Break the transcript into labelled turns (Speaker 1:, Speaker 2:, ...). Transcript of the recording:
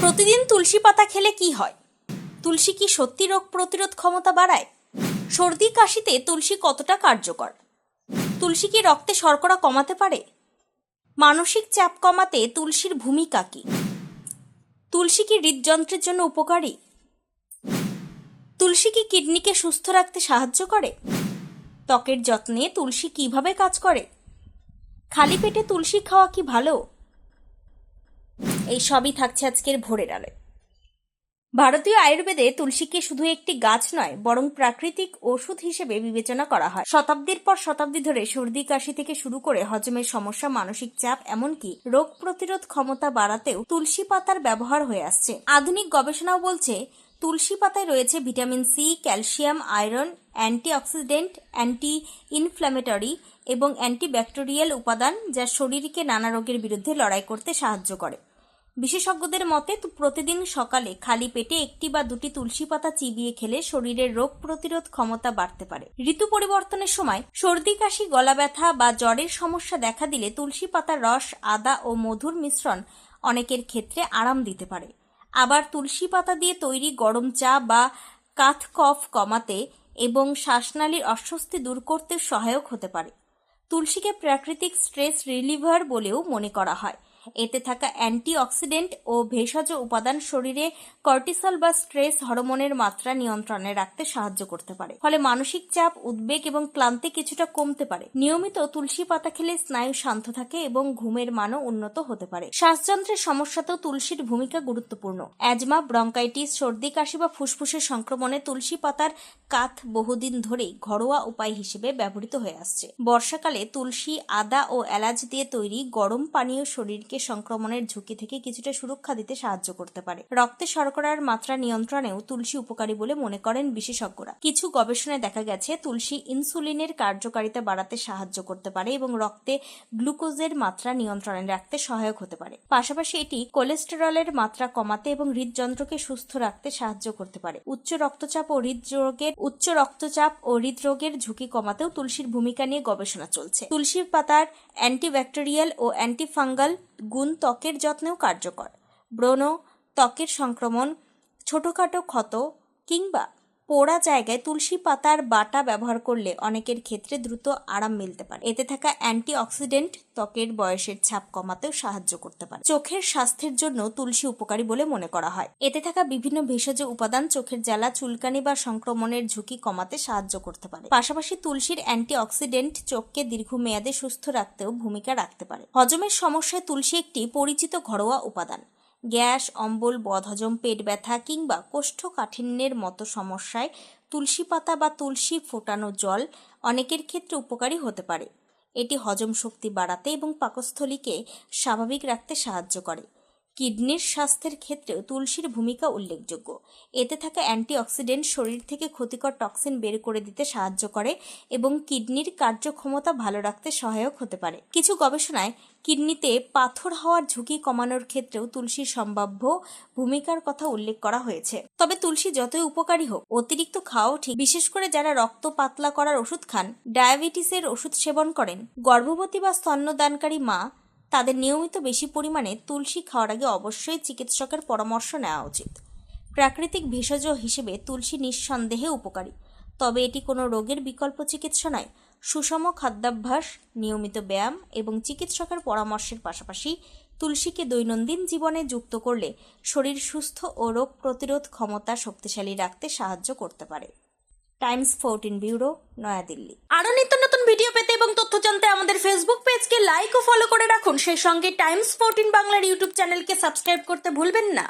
Speaker 1: প্রতিদিন তুলসী পাতা খেলে কি হয়? তুলসী কি সত্যি রোগ প্রতিরোধ ক্ষমতা বাড়ায়? সর্দি কাশিতে তুলসী কতটা কার্যকর? তুলসী কি রক্তে শর্করা কমাতে পারে? মানসিক চাপ কমাতে তুলসীর ভূমিকা কি? তুলসী কি হৃদযন্ত্রের জন্য উপকারী? তুলসী কি কিডনিকে সুস্থ রাখতে সাহায্য করে? ত্বকের যত্নে তুলসী কিভাবে কাজ করে? খালি পেটে তুলসী খাওয়া কি ভালো? এই সবই থাকছে আজকের ভোরের আলোয়। ভারতীয় আয়ুর্বেদে তুলসীকে শুধু একটি গাছ নয়, বরং প্রাকৃতিক ওষুধ হিসেবে বিবেচনা করা হয়। শতাব্দীর পর শতাব্দী ধরে সর্দি কাশি থেকে শুরু করে হজমের সমস্যা, মানসিক চাপ, এমনকি রোগ প্রতিরোধ ক্ষমতা বাড়াতেও তুলসী পাতার ব্যবহার হয়ে আসছে। আধুনিক গবেষণাও বলছে তুলসী পাতায় রয়েছে vitamin C, calcium, iron, antioxidant, anti inflammatory এবং অ্যান্টিব্যাকটেরিয়াল উপাদান, যা শরীরকে নানা রোগের বিরুদ্ধে লড়াই করতে সাহায্য করে। বিশেষজ্ঞদের মতে প্রতিদিন সকালে খালি পেটে একটি বা দুটি তুলসী পাতা চিবিয়ে খেলে শরীরের রোগ প্রতিরোধ ক্ষমতা বাড়তে পারে। ঋতু পরিবর্তনের সময় সর্দি কাশি, গলা ব্যথা বা জ্বরের সমস্যা দেখা দিলে তুলসী পাতার রস, আদা ও মধুর মিশ্রণ অনেকের ক্ষেত্রে আরাম দিতে পারে। আবার তুলসী পাতা দিয়ে তৈরি গরম চা বা কাথ কফ কমাতে এবং শ্বাসনালীর অস্বস্তি দূর করতে সহায়ক হতে পারে। তুলসীকে প্রাকৃতিক স্ট্রেস রিলিভার বলেও মনে করা হয়। এতে থাকা অ্যান্টিঅক্সিডেন্ট ও ভেষজ উপাদান শরীরে কর্টিসল বা স্ট্রেস হরমোনের মাত্রা নিয়ন্ত্রণে রাখতে সাহায্য করতে পারে। ফলে মানসিক চাপ, উদ্বেগ এবং ক্লান্তি কিছুটা কমতে পারে। নিয়মিত তুলসী পাতা খেলে স্নায়ু শান্ত থাকে এবং ঘুমের মানও উন্নত হতে পারে। শ্বাসযন্ত্রের সমস্যাতেও তুলসীর ভূমিকা গুরুত্বপূর্ণ। অ্যাজমা, ব্রঙ্কাইটিস, সর্দি কাশি বা ফুসফুসের সংক্রমণে তুলসী পাতার কাথ বহুদিন ধরেই ঘরোয়া উপায় হিসেবে ব্যবহৃত হয়ে আসছে। বর্ষাকালে তুলসী, আদা ও এলাচ দিয়ে তৈরি গরম পানীয় শরীরকে সংক্রমণের ঝুঁকি থেকে কিছুটা সুরক্ষা দিতে সাহায্য করতে পারে। রক্তে শর্করার মাত্রা নিয়ন্ত্রণেও তুলসী উপকারী বলে মনে করেন বিশেষজ্ঞরা। কিছু গবেষণায় দেখা গেছে তুলসী ইনসুলিনের কার্যকারিতা বাড়াতে সাহায্য করতে পারে এবং রক্তে গ্লুকোজের মাত্রা নিয়ন্ত্রণে রাখতে সহায়ক হতে পারে। পাশাপাশি এটি কোলেস্টেরলের মাত্রা কমাতে এবং হৃদযন্ত্রকে সুস্থ রাখতে সাহায্য করতে পারে। উচ্চ রক্তচাপ ও হৃদরোগের ঝুঁকি কমাতেও তুলসীর ভূমিকা নিয়ে গবেষণা চলছে। তুলসীর পাতার অ্যান্টিব্যাকটেরিয়াল ও অ্যান্টিফাঙ্গাল গুণ ত্বকের যত্নেও কার্যকর। ব্রণ, ত্বকের সংক্রমণ, ছোটখাটো ক্ষত কিংবা পোড়া জায়গায় তুলসী পাতার বাটা ব্যবহার করলে অনেকের ক্ষেত্রে দ্রুত আরাম মিলতে পারে। এতে থাকা অ্যান্টিঅক্সিডেন্ট ত্বকের বয়সের ছাপ কমাতেও সাহায্য করতে পারে। চোখের স্বাস্থ্যের জন্য তুলসী উপকারী বলে মনে করা হয়। এতে থাকা বিভিন্ন ভেষজ উপাদান চোখের জ্বালা, চুলকানি বা সংক্রমণের ঝুঁকি কমাতে সাহায্য করতে পারে। পাশাপাশি তুলসীর অ্যান্টিঅক্সিডেন্ট চোখকে দীর্ঘমেয়াদে সুস্থ রাখতেও ভূমিকা রাখতে পারে। হজমের সমস্যায় তুলসী একটি পরিচিত ঘরোয়া উপাদান। গ্যাস, অম্বল, বদহজম, পেট ব্যথা কিংবা কোষ্ঠকাঠিন্যের মতো সমস্যায় তুলসী পাতা বা তুলসী ফোটানো জল অনেকের ক্ষেত্রে উপকারী হতে পারে। এটি হজম শক্তি বাড়াতে এবং পাকস্থলীকে স্বাভাবিক রাখতে সাহায্য করে। কিডনির স্বাস্থ্যের ক্ষেত্রেও তুলসীর ভূমিকা উল্লেখযোগ্য। এতে থাকা অ্যান্টিঅক্সিডেন্ট শরীর থেকে ক্ষতিকর টক্সিন বের করে দিতে সাহায্য করে এবং কিডনির কার্যক্ষমতা ভালো রাখতে সহায়ক হতে পারে। কিছু গবেষণায় কিডনিতে পাথর হওয়ার ঝুঁকি কমানোর ক্ষেত্রেও তুলসীর সম্ভাব্য ভূমিকার কথা উল্লেখ করা হয়েছে। তবে তুলসী যতই উপকারী হোক, অতিরিক্ত খাওয়াও ঠিক। বিশেষ করে যারা রক্ত পাতলা করার ওষুধ খান, ডায়াবেটিসের ওষুধ সেবন করেন, গর্ভবতী বা স্তন্যদানকারী মা, তাদের নিয়মিত বেশি পরিমাণে তুলসী খাওয়ার আগে অবশ্যই চিকিৎসকের পরামর্শ নেওয়া উচিত। প্রাকৃতিক ভেষজ হিসেবে তুলসী নিঃসন্দেহে উপকারী, তবে এটি কোনো রোগের বিকল্প চিকিৎসা নয়। সুষম খাদ্যাভ্যাস, নিয়মিত ব্যায়াম এবং চিকিৎসকের পরামর্শের পাশাপাশি তুলসীকে দৈনন্দিন জীবনে যুক্ত করলে শরীর সুস্থ ও রোগ প্রতিরোধ ক্ষমতা শক্তিশালী রাখতে সাহায্য করতে পারে। Times 14 bureau, New Delhi. আরও নিত্য নতুন ভিডিও পেতে এবং তথ্য জানতে আমাদের ফেসবুক পেজকে লাইক ও ফলো করে রাখুন। সেই সঙ্গে টাইমস 14 বাংলার ইউটিউব চ্যানেলকে সাবস্ক্রাইব করতে ভুলবেন না।